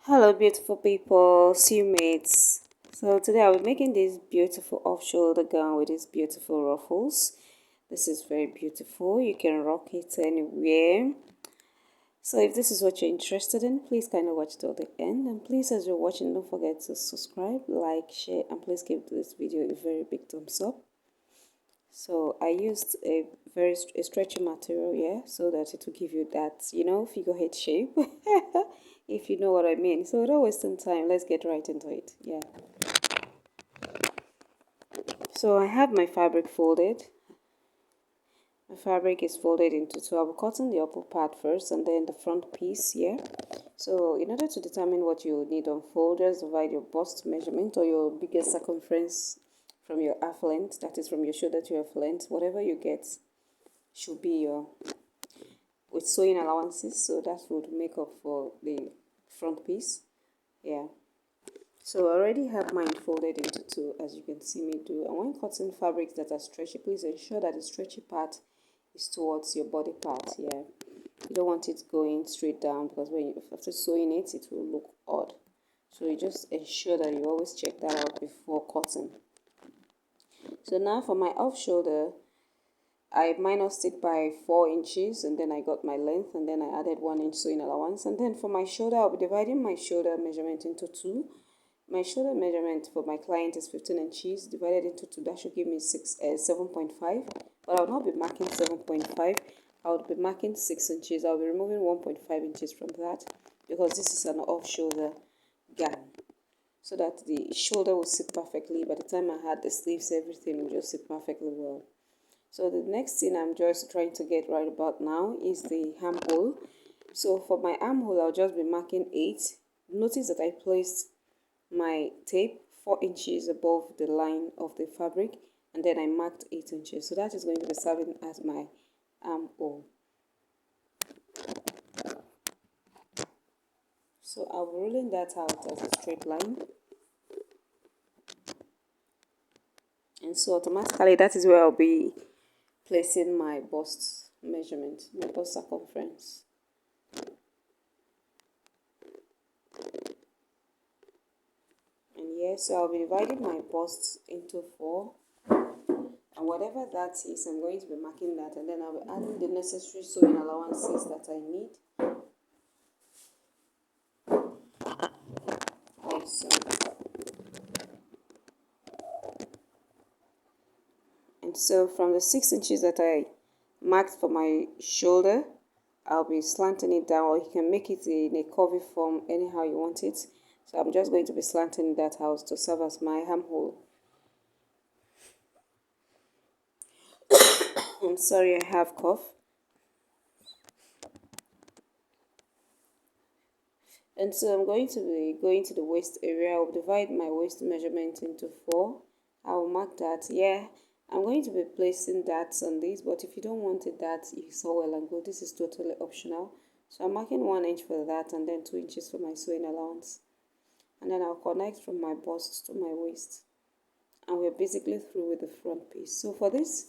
Hello beautiful people, see you mates. So today I'll be making this beautiful off-shoulder gown with these beautiful ruffles. This is very beautiful. You can rock it anywhere. So if this is what you're interested in, please kindly watch till the end. And please, as you're watching, don't forget to subscribe, like, share, and please give this video a very big thumbs up. So I used a stretchy material here so that it will give you that, figurehead shape. If you know what I mean. So without wasting time, let's get right into it. Yeah. So I have my fabric folded. My fabric is folded into two. I'll be cutting the upper part first and then the front piece here. So in order to determine what you need on fold, just divide your bust measurement or your biggest circumference from your half length, that is from your shoulder to your half length. Whatever you get should be your with sewing allowances, so that would make up for the front piece. Yeah. So I already have mine folded into two, as you can see me do. And when cutting fabrics that are stretchy, please ensure that the stretchy part is towards your body part. Yeah, you don't want it going straight down because when you after sewing it, it will look odd. So you just ensure that you always check that out before cutting. So now for my off shoulder, I minused it by 4 inches and then I got my length and then I added 1 inch sewing allowance. And then for my shoulder, I'll be dividing my shoulder measurement into two. My shoulder measurement for my client is 15 inches divided into two. That should give me 7.5. But I'll not be marking 7.5. I'll be marking 6 inches. I'll be removing 1.5 inches from that because this is an off shoulder gown, so that the shoulder will sit perfectly. By the time I had the sleeves, everything will just sit perfectly well. So the next thing I'm just trying to get right about now is the armhole. So for my armhole, I'll just be marking 8. Notice that I placed my tape 4 inches above the line of the fabric and then I marked 8 inches. So that is going to be serving as my armhole. So I'll be rolling that out as a straight line. And so automatically that is where I'll be placing my bust measurement, my bust circumference. And yes, so I'll be dividing my bust into 4. And whatever that is, I'm going to be marking that and then I'll be adding the necessary sewing allowances that I need. So, and so from the 6 inches that I marked for my shoulder, I'll be slanting it down, or you can make it in a curvy form anyhow you want it. So I'm just going to be slanting that out to serve as my armhole. I'm sorry, I have cough. And so I'm going to be going to the waist area. I'll divide my waist measurement into 4. I'll mark that. Yeah, I'm going to be placing that on this, but if you don't want it that, it's all well and good. This is totally optional. So I'm marking 1 inch for that and then 2 inches for my sewing allowance. And then I'll connect from my bust to my waist. And we're basically through with the front piece. So for this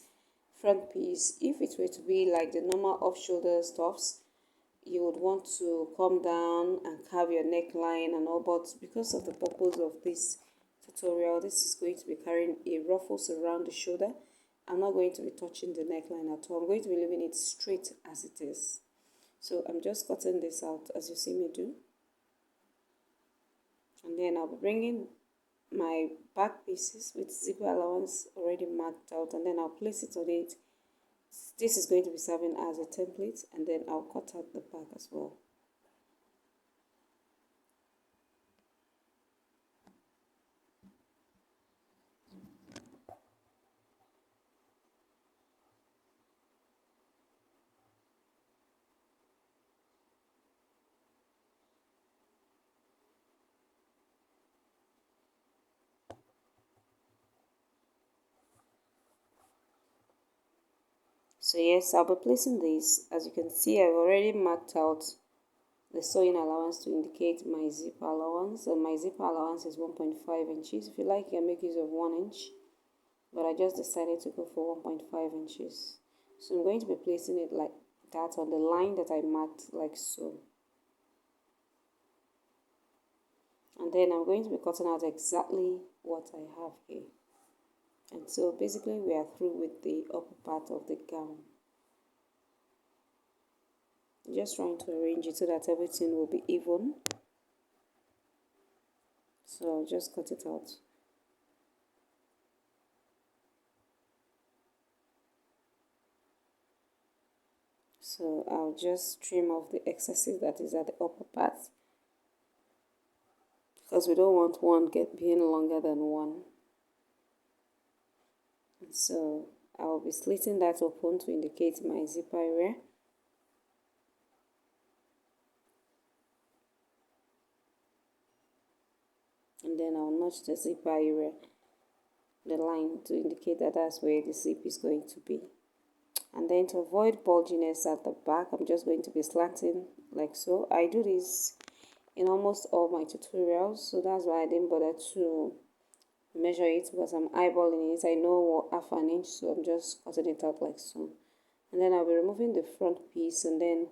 front piece, if it were to be like the normal off-shoulder stuffs, you would want to come down and carve your neckline and all, but because of the purpose of this tutorial, this is going to be carrying a ruffles around the shoulder. I'm not going to be touching the neckline at all. I'm going to be leaving it straight as it is. So I'm just cutting this out as you see me do. And then I'll be bringing my back pieces with zipper allowance already marked out and then I'll place it on it. This is going to be serving as a template and then I'll cut out the back as well. So yes, I'll be placing this. As you can see, I've already marked out the sewing allowance to indicate my zipper allowance, and my zipper allowance is 1.5 inches. If you like, you can make use of 1 inch, but I just decided to go for 1.5 inches. So I'm going to be placing it like that on the line that I marked, like so. And then I'm going to be cutting out exactly what I have here. And so basically we are through with the upper part of the gown. Just trying to arrange it so that everything will be even. So I'll just cut it out. So I'll just trim off the excesses that is at the upper part, because we don't want one being longer than one. And so I'll be slitting that open to indicate my zipper area. And then I'll notch the zipper area, the line, to indicate that that's where the zip is going to be. And then to avoid bulginess at the back, I'm just going to be slanting like so. I do this in almost all my tutorials, so that's why I didn't bother to measure it, because I'm eyeballing it. I know half an inch, so I'm just cutting it out like so. And then I'll be removing the front piece, and then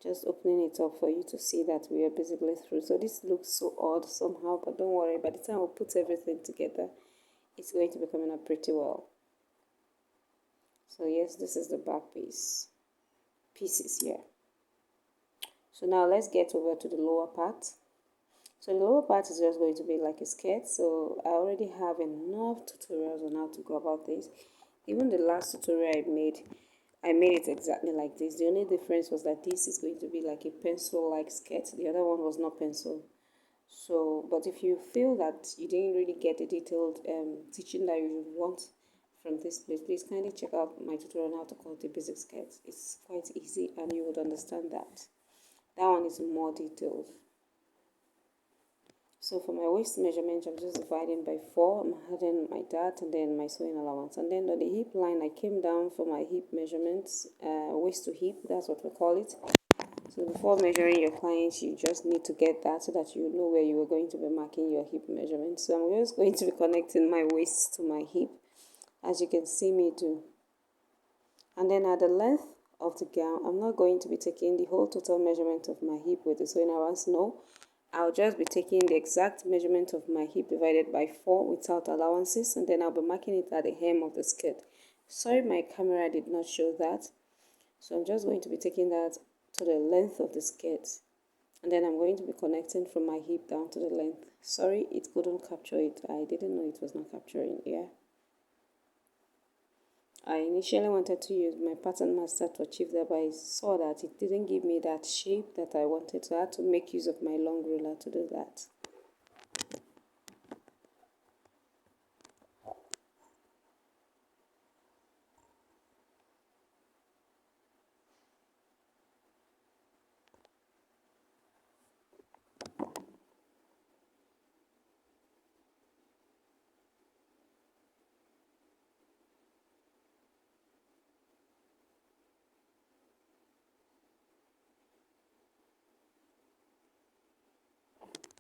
just opening it up for you to see that we are basically through. So this looks so odd somehow, but don't worry, by the time we put everything together, it's going to be coming up pretty well. So yes, this is the back pieces here. So now let's get over to the lower part. So the lower part is just going to be like a skirt. So I already have enough tutorials on how to go about this. Even the last tutorial I made it exactly like this. The only difference was that this is going to be like a pencil-like skirt. The other one was not pencil. So, but if you feel that you didn't really get the detailed teaching that you want from this place, please kindly check out my tutorial on how to cut the basic skirt. It's quite easy and you would understand that. That one is more detailed. So for my waist measurement, I'm just dividing by 4. I'm adding my dart and then my sewing allowance. And then on the hip line, I came down for my hip measurements, waist to hip, that's what we call it. So before measuring your clients, you just need to get that so that you know where you are going to be marking your hip measurement. So I'm just going to be connecting my waist to my hip, as you can see me do. And then at the length of the gown, I'm not going to be taking the whole total measurement of my hip with the sewing allowance. No, I'll just be taking the exact measurement of my hip divided by 4 without allowances, and then I'll be marking it at the hem of the skirt. Sorry, my camera did not show that. So I'm just going to be taking that to the length of the skirt, and then I'm going to be connecting from my hip down to the length. Sorry, it couldn't capture it. I didn't know it was not capturing. Yeah. I initially wanted to use my pattern master to achieve that, but I saw that it didn't give me that shape that I wanted, so I had to make use of my long ruler to do that.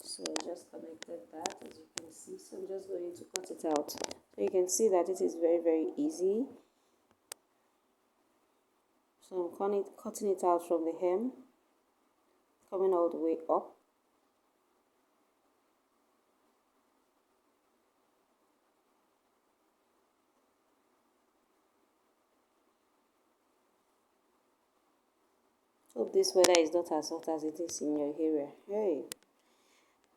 So I just connected that, as you can see. So I'm just going to cut it out. So you can see that it is very, very easy. So I'm cutting it out from the hem, coming all the way up. Hope this weather is not as hot as it is in your area. Hey,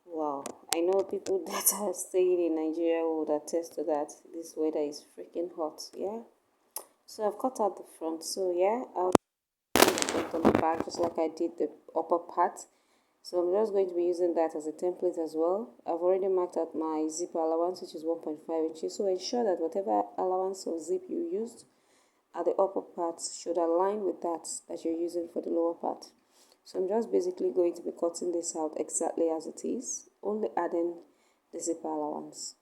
wow. I know people that are staying in Nigeria would attest to that. This weather is freaking hot. Yeah. So I've cut out the front. So yeah, I'll do the front on the back just like I did the upper part. So I'm just going to be using that as a template as well. I've already marked out my zip allowance, which is 1.5 inches. So ensure that whatever allowance of zip you used at the upper part should align with that you're using for the lower part. So I'm just basically going to be cutting this out exactly as it is, only adding the zipper allowance.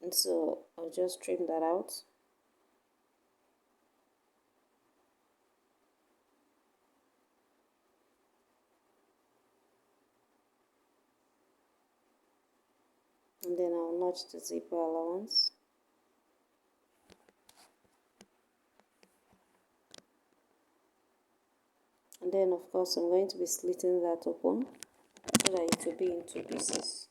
And so I'll just trim that out. and then I'll notch the zipper allowance. And then of course I'm going to be slitting that open so that it will be in two pieces.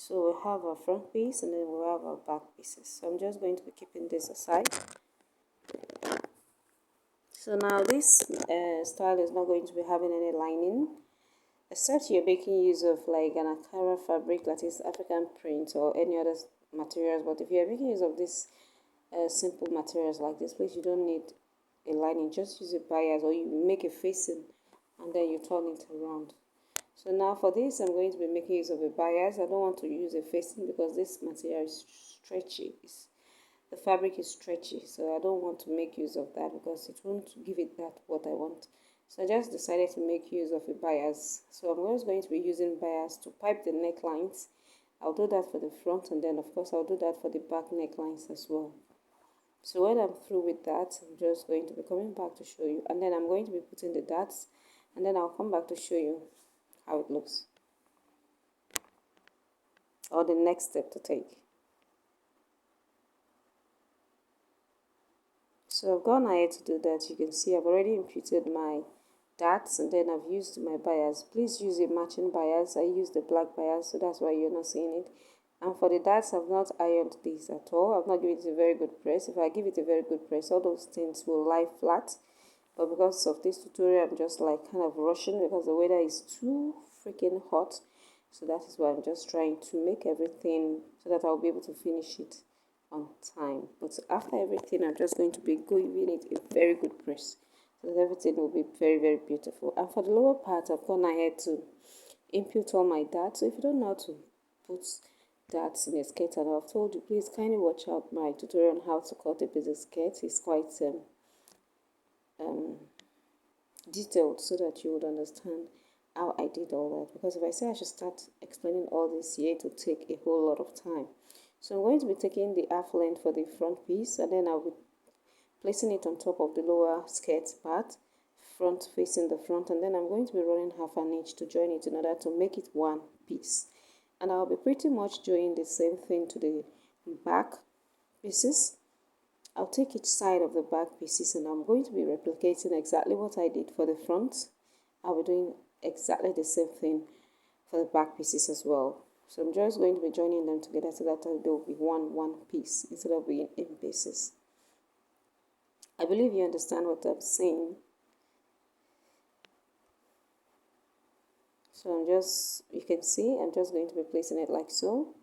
So we have our front piece and then we have our back pieces. So I'm just going to be keeping this aside. So now this style is not going to be having any lining, except you're making use of like an Ankara fabric that is African print or any other materials. But if you're making use of this simple materials like this, please, you don't need a lining. Just use a bias or you make a facing and then you turn it around. So now for this, I'm going to be making use of a bias. I don't want to use a facing because this material is stretchy. The fabric is stretchy, so I don't want to make use of that because it won't give it that what I want. So I just decided to make use of a bias. So I'm always going to be using bias to pipe the necklines. I'll do that for the front, and then of course I'll do that for the back necklines as well. So when I'm through with that, I'm just going to be coming back to show you, and then I'm going to be putting the darts, and then I'll come back to show you how it looks, or the next step to take. So I've gone ahead to do that. You can see I've already imputed my darts and then I've used my bias. Please use a matching bias. I use the black bias, so that's why you're not seeing it. And for the darts, I've not ironed these at all. I've not given it a very good press. If I give it a very good press, all those things will lie flat. But because of this tutorial, I'm just like kind of rushing because the weather is too freaking hot. So that is why I'm just trying to make everything so that I'll be able to finish it on time. But after everything, I'm just going to be giving it a very good press so that everything will be very, very beautiful. And for the lower part, I've gone ahead to impute all my darts. So if you don't know how to put darts in a skirt, and I've told you, please kindly watch out my tutorial on how to cut a basic skirt. It's quite detailed so that you would understand how I did all that. Because if I say I should start explaining all this here, it will take a whole lot of time. So I'm going to be taking the half length for the front piece, and then I'll be placing it on top of the lower skirt part, front facing the front, and then I'm going to be running half an inch to join it in order to make it one piece. And I'll be pretty much doing the same thing to the back pieces. I'll take each side of the back pieces and I'm going to be replicating exactly what I did for the front. I'll be doing exactly the same thing for the back pieces as well. So I'm just going to be joining them together so that there will be one piece instead of being in pieces. I believe you understand what I'm saying. So you can see, I'm just going to be placing it like so.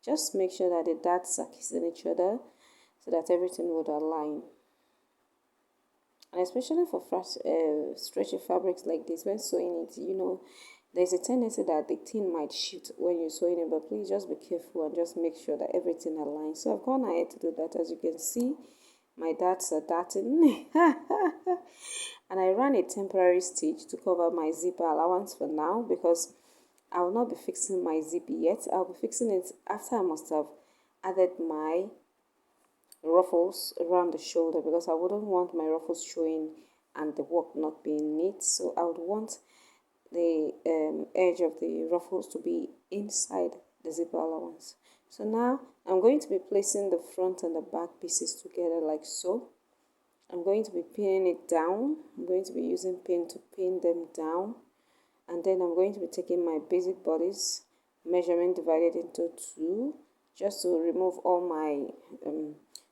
Just make sure that the darts are kissing each other so that everything would align. And especially for stretchy fabrics like this, when sewing it, there's a tendency that the thing might shift when you're sewing it, but please just be careful and just make sure that everything aligns. So I've gone ahead to do that. As you can see, my darts are darting. And I ran a temporary stitch to cover my zipper allowance for now because I will not be fixing my zip yet. I'll be fixing it after I must have added my ruffles around the shoulder because I wouldn't want my ruffles showing and the work not being neat. So I would want the edge of the ruffles to be inside the zipper allowance. So now I'm going to be placing the front and the back pieces together like so. I'm going to be pinning it down. I'm going to be using pin to pin them down, and then I'm going to be taking my basic bodice measurement divided into 2 just to remove all my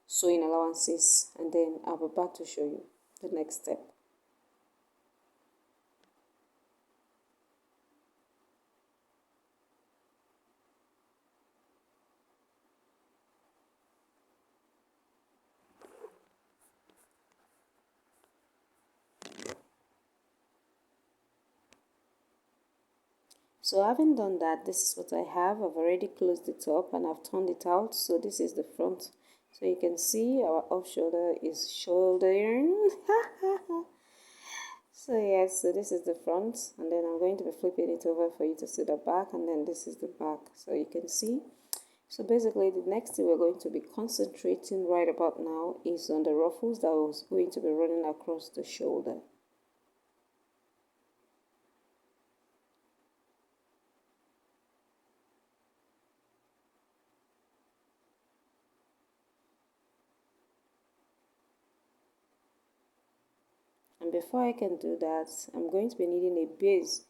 sewing allowances, and then I'll be back to show you the next step. So having done that, this is what I have. I've already closed it up and I've turned it out. So this is the front. So you can see our off shoulder is shouldering. So yes, so this is the front, and then I'm going to be flipping it over for you to see the back, and then this is the back, so you can see. So basically the next thing we're going to be concentrating right about now is on the ruffles that was going to be running across the shoulder. And before I can do that, I'm going to be needing a base.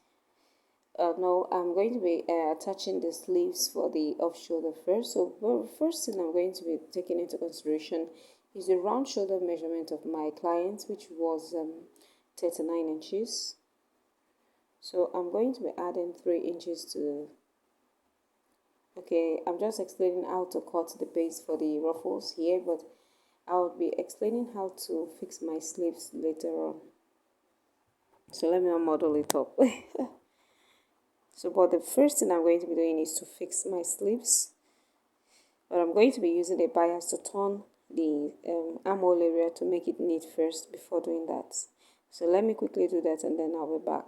No, I'm going to be attaching the sleeves for the off shoulder first. So the first thing I'm going to be taking into consideration is the round shoulder measurement of my client, which was 39 inches. So I'm going to be adding 3 inches to, okay, I'm just explaining how to cut the base for the ruffles here, but I'll be explaining how to fix my sleeves later on. So let me model it up. So, but the first thing I'm going to be doing is to fix my sleeves. But I'm going to be using a bias to turn the armhole area to make it neat first before doing that. So let me quickly do that and then I'll be back.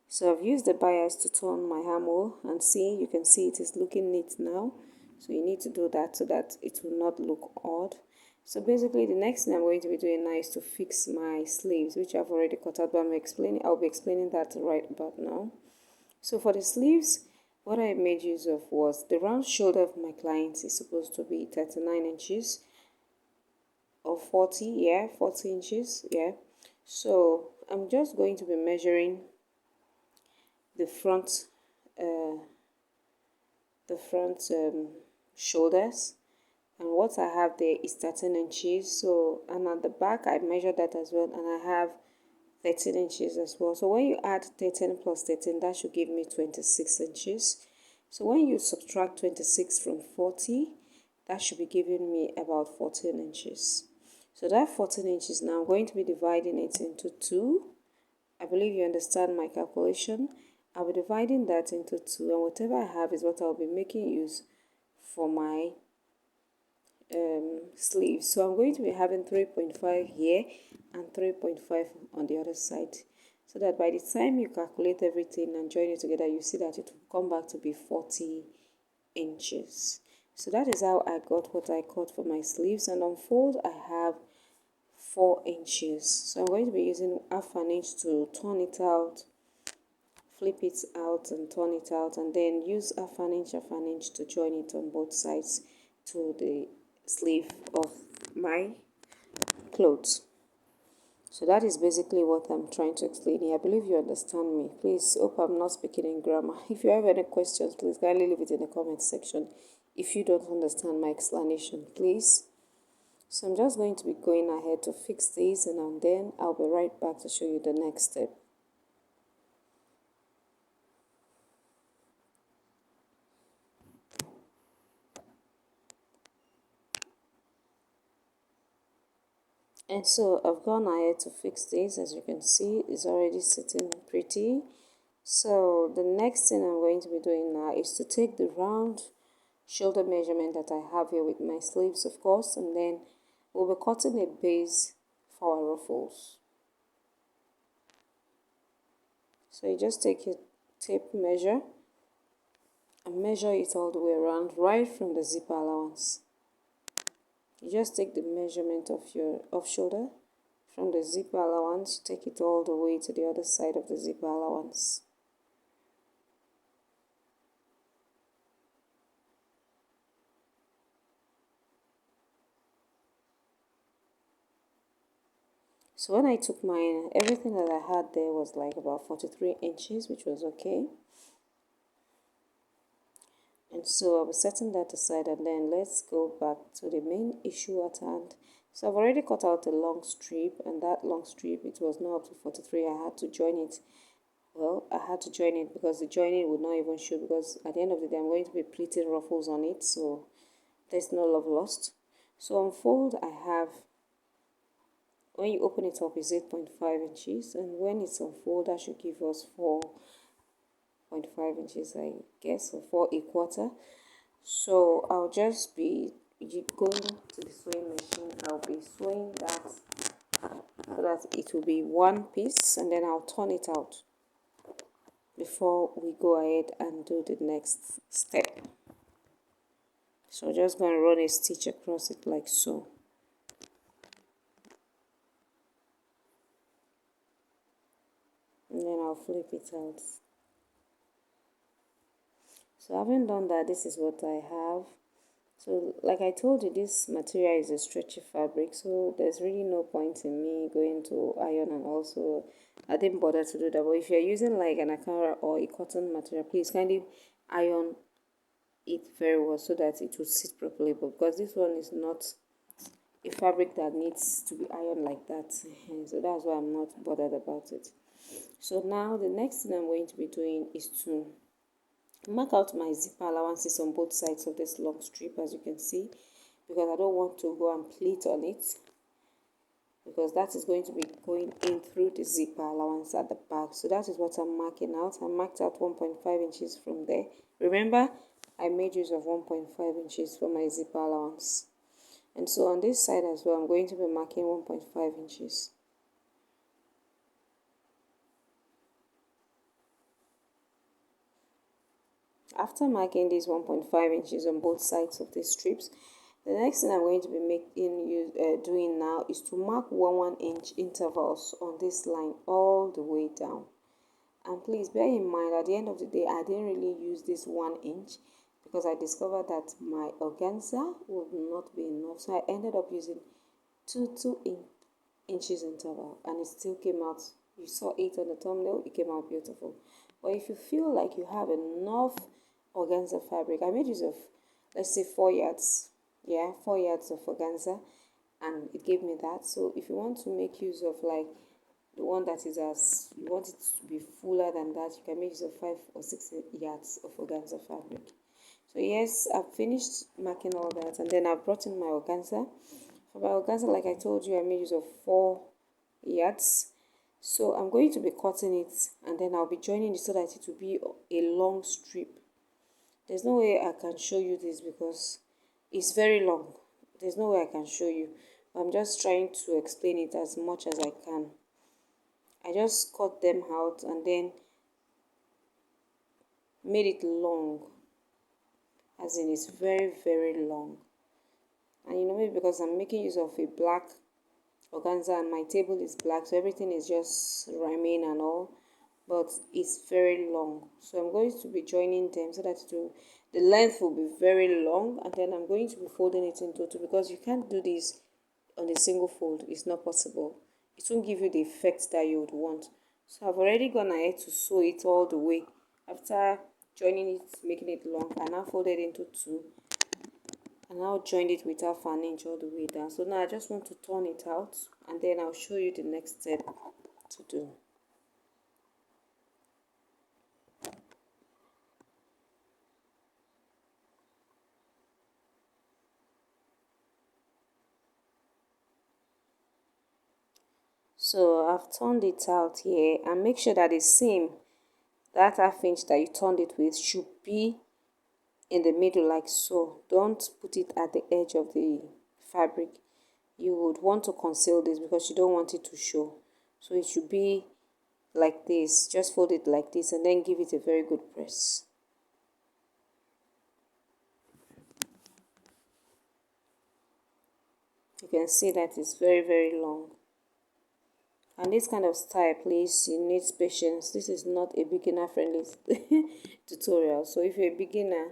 So I've used the bias to turn my armhole, and see, you can see it is looking neat now. So you need to do that so that it will not look odd. So basically the next thing I'm going to be doing now is to fix my sleeves, which I've already cut out, but I'll be explaining that right about now. So for the sleeves, what I made use of was the round shoulder of my client is supposed to be 39 inches or 40, yeah, 40 inches, yeah. So I'm just going to be measuring the front, uh, the front shoulders, and what I have there is 13 inches. So, and at the back I measured that as well, and I have 13 inches as well. So when you add 13 plus 13, that should give me 26 inches. So when you subtract 26 from 40, that should be giving me about 14 inches. So that 14 inches, now I'm going to be dividing it into 2. I believe you understand my calculation. I'll be dividing that into 2, and whatever I have is what I'll be making use for my sleeves. So I'm going to be having 3.5 here and 3.5 on the other side, so that by the time you calculate everything and join it together, you see that it will come back to be 40 inches. So that is how I got what I cut for my sleeves. And on fold I have 4 inches. So I'm going to be using half an inch to turn it out, flip it out and turn it out, and then use half an inch to join it on both sides to the sleeve of my clothes. So that is basically what I'm trying to explain here. I believe you understand me. Please, hope I'm not speaking in grammar. If you have any questions, please kindly leave it in the comment section. If you don't understand my explanation, please. So I'm just going to be going ahead to fix these, and then I'll be right back to show you the next step. And so I've gone ahead to fix this. As you can see, it's already sitting pretty. So the next thing I'm going to be doing now is to take the round shoulder measurement that I have here with my sleeves, of course, and then we'll be cutting a base for our ruffles. So you just take your tape measure and measure it all the way around, right from the zipper allowance. You just take the measurement of your off shoulder from the zipper allowance, you take it all the way to the other side of the zipper allowance. So when I took mine, everything that I had there was like about 43 inches, which was okay. And so I'll be setting that aside, and then let's go back to the main issue at hand. So I've already cut out a long strip, and that long strip, it was not up to 43. I had to join it. Well, I had to join it because the joining would not even show, because at the end of the day I'm going to be pleating ruffles on it, so there's no love lost. So on fold I have, when you open it up, is 8.5 inches, and when it's on fold that should give us 4.5 inches, I guess, or 4 1/4. So I'll just be going to the sewing machine, I'll be sewing that so that it will be one piece, and then I'll turn it out before we go ahead and do the next step. So just going to run a stitch across it like so. And then I'll flip it out. So having done that, this is what I have. So like I told you, this material is a stretchy fabric, so there's really no point in me going to iron, and also I didn't bother to do that. But if you're using like an akara or a cotton material, please kindly iron it very well so that it will sit properly. But because this one is not a fabric that needs to be ironed like that, so that's why I'm not bothered about it. So now the next thing I'm going to be doing is to mark out my zipper allowances on both sides of this long strip, as you can see, because I don't want to go and pleat on it, because that is going to be going in through the zipper allowance at the back. So that is what I'm marking out. I marked out 1.5 inches from there. Remember, I made use of 1.5 inches for my zipper allowance. And so on this side as well, I'm going to be marking 1.5 inches. After marking these 1.5 inches on both sides of the strips, the next thing I'm going to be doing now is to mark 1 inch intervals on this line all the way down. And please bear in mind, at the end of the day, I didn't really use this 1 inch because I discovered that my organza would not be enough. So I ended up using two inches interval, and it still came out. You saw it on the thumbnail, it came out beautiful. But if you feel like you have enough organza fabric, I made use of, let's say, 4 yards. Yeah, 4 yards of organza, and it gave me that. So if you want to make use of like the one that is, as you want it to be fuller than that, you can make use of 5 or 6 yards of organza fabric. So yes, I've finished marking all that, and then I've brought in my organza. For my organza, like I told you, I made use of 4 yards. So I'm going to be cutting it, and then I'll be joining it so that it will be a long strip. There's no way I can show you this because it's very long. There's no way I can show you. I'm just trying to explain it as much as I can. I just cut them out and then made it long, as in it's very long. And you know, maybe because I'm making use of a black organza and my table is black, so everything is just rhyming and all, but it's very long. So I'm going to be joining them so that the length will be very long, and then I'm going to be folding it into two, because you can't do this on a single fold. It's not possible. It won't give you the effect that you would want. So I've already gone ahead to sew it all the way. After joining it, making it long, I now folded into two, and now joined it with half an inch all the way down. So now I just want to turn it out, and then I'll show you the next step to do. So I've turned it out here, and make sure that the seam, that half inch that you turned it with, should be in the middle like so. Don't put it at the edge of the fabric. You would want to conceal this because you don't want it to show. So it should be like this. Just fold it like this and then give it a very good press. You can see that it's very long. And this kind of style, please, you need patience. This is not a beginner friendly tutorial. So if you're a beginner,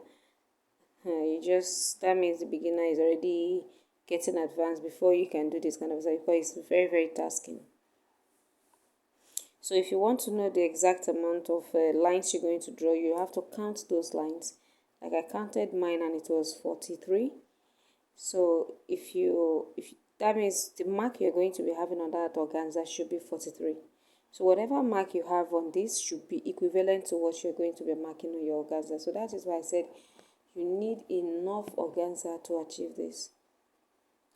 that means the beginner is already getting advanced before you can do this kind of stuff, because it's very tasking. So if you want to know the exact amount of lines you're going to draw, you have to count those lines. Like I counted mine and it was 43. So that means the mark you're going to be having on that organza should be 43. So whatever mark you have on this should be equivalent to what you're going to be marking on your organza. So that is why I said you need enough organza to achieve this.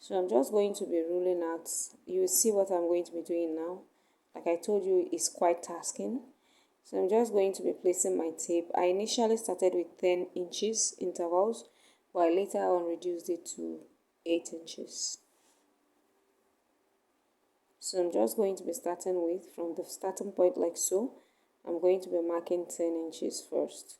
So I'm just going to be ruling out. You will see what I'm going to be doing now. Like I told you, it's quite tasking. So I'm just going to be placing my tape. I initially started with 10 inches intervals, but I later on reduced it to 8 inches. So I'm just going to be starting with, from the starting point like so, I'm going to be marking 10 inches first.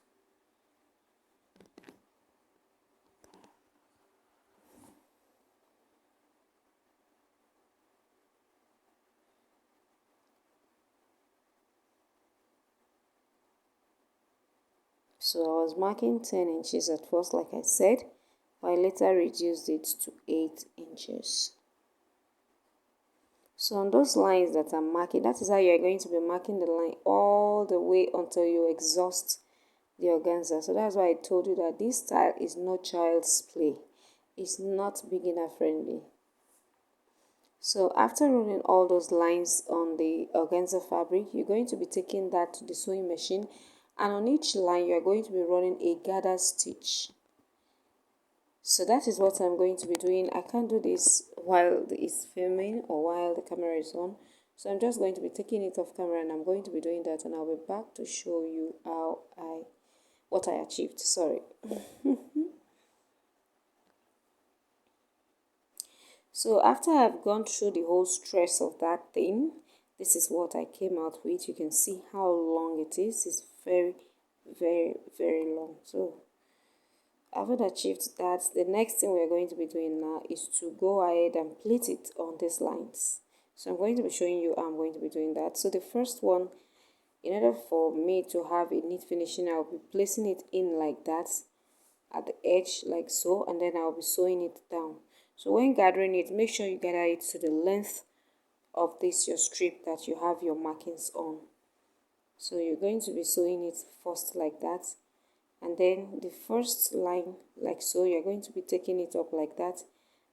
So I was marking 10 inches at first, like I said, but I later reduced it to 8 inches. So on those lines that I'm marking, that is how you're going to be marking the line all the way until you exhaust the organza. So that's why I told you that this style is not child's play. It's not beginner friendly. So after running all those lines on the organza fabric, you're going to be taking that to the sewing machine, and on each line you're going to be running a gather stitch. So that is what I'm going to be doing. I can't do this while it's filming or while the camera is on. So I'm just going to be taking it off camera, and I'm going to be doing that, and I'll be back to show you what I achieved. Sorry. So after I've gone through the whole stress of that thing, this is what I came out with. You can see how long it is. It's very, very, very long. So having achieved that, the next thing we're going to be doing now is to go ahead and pleat it on these lines. So I'm going to be showing you how I'm going to be doing that. So the first one, in order for me to have a neat finishing, I'll be placing it in like that at the edge like so, and then I'll be sewing it down. So when gathering it, make sure you gather it to the length of this your strip that you have your markings on. So you're going to be sewing it first like that, and then the first line like so, you're going to be taking it up like that,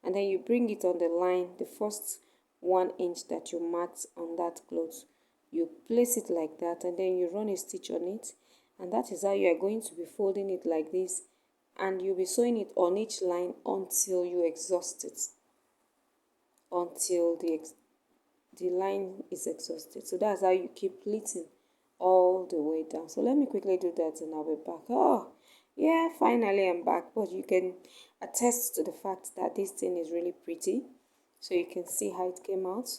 and then you bring it on the line, the first 1 inch that you marked on that cloth, you place it like that, and then you run a stitch on it, and that is how you are going to be folding it like this, and you'll be sewing it on each line until you exhaust it, until the line is exhausted. So that's how you keep pleating all the way down. So let me quickly do that and I'll be back. Oh yeah, finally I'm back. But you can attest to the fact that this thing is really pretty. So you can see how it came out.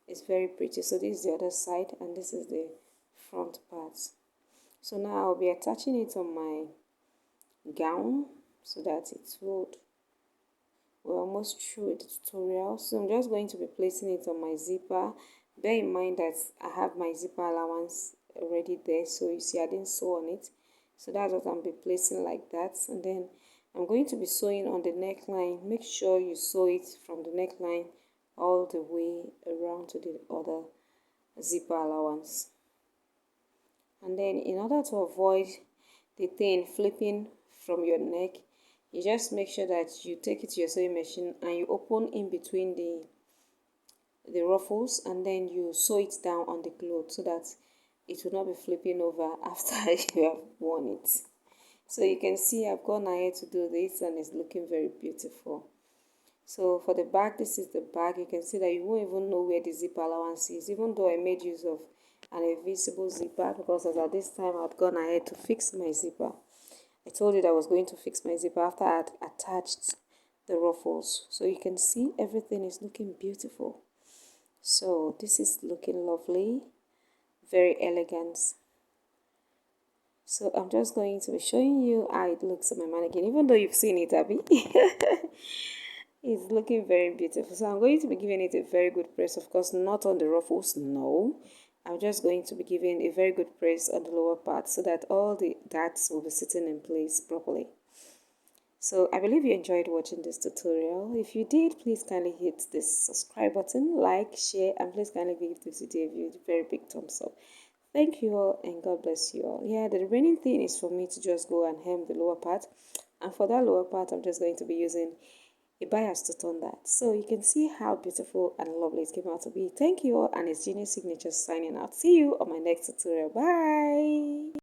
It's very pretty. So this is the other side, and this is the front part. So now I'll be attaching it on my gown so that it would, we're almost through the tutorial. So I'm just going to be placing it on my zipper. Bear in mind that I have my zipper allowance already there, so you see I didn't sew on it. So that's what I'll be placing like that, and then I'm going to be sewing on the neckline. Make sure you sew it from the neckline all the way around to the other zipper allowance. And then in order to avoid the thing flipping from your neck, you just make sure that you take it to your sewing machine and you open in between the ruffles, and then you sew it down on the cloth so that it will not be flipping over after you have worn it. So you can see I've gone ahead to do this, and it's looking very beautiful. So for the back, this is the back. You can see that you won't even know where the zipper allowance is, even though I made use of an invisible zipper, because as at this time I'd gone ahead to fix my zipper. I told you that I was going to fix my zipper after I had attached the ruffles. So you can see everything is looking beautiful. So this is looking lovely, very elegant. So I'm just going to be showing you how it looks on my mannequin, even though you've seen it, Abby. It's looking very beautiful. So I'm going to be giving it a very good press. Of course, not on the ruffles, no. I'm just going to be giving a very good press on the lower part so that all the darts will be sitting in place properly. So I believe you enjoyed watching this tutorial. If you did, please kindly hit this subscribe button, like, share, and please kindly give this video a very big thumbs up. Thank you all, and God bless you all. Yeah, the remaining thing is for me to just go and hem the lower part, and for that lower part I'm just going to be using a bias to turn that. So you can see how beautiful and lovely it came out to be. Thank you all, and it's Genius Signature signing out. See you on my next tutorial. Bye.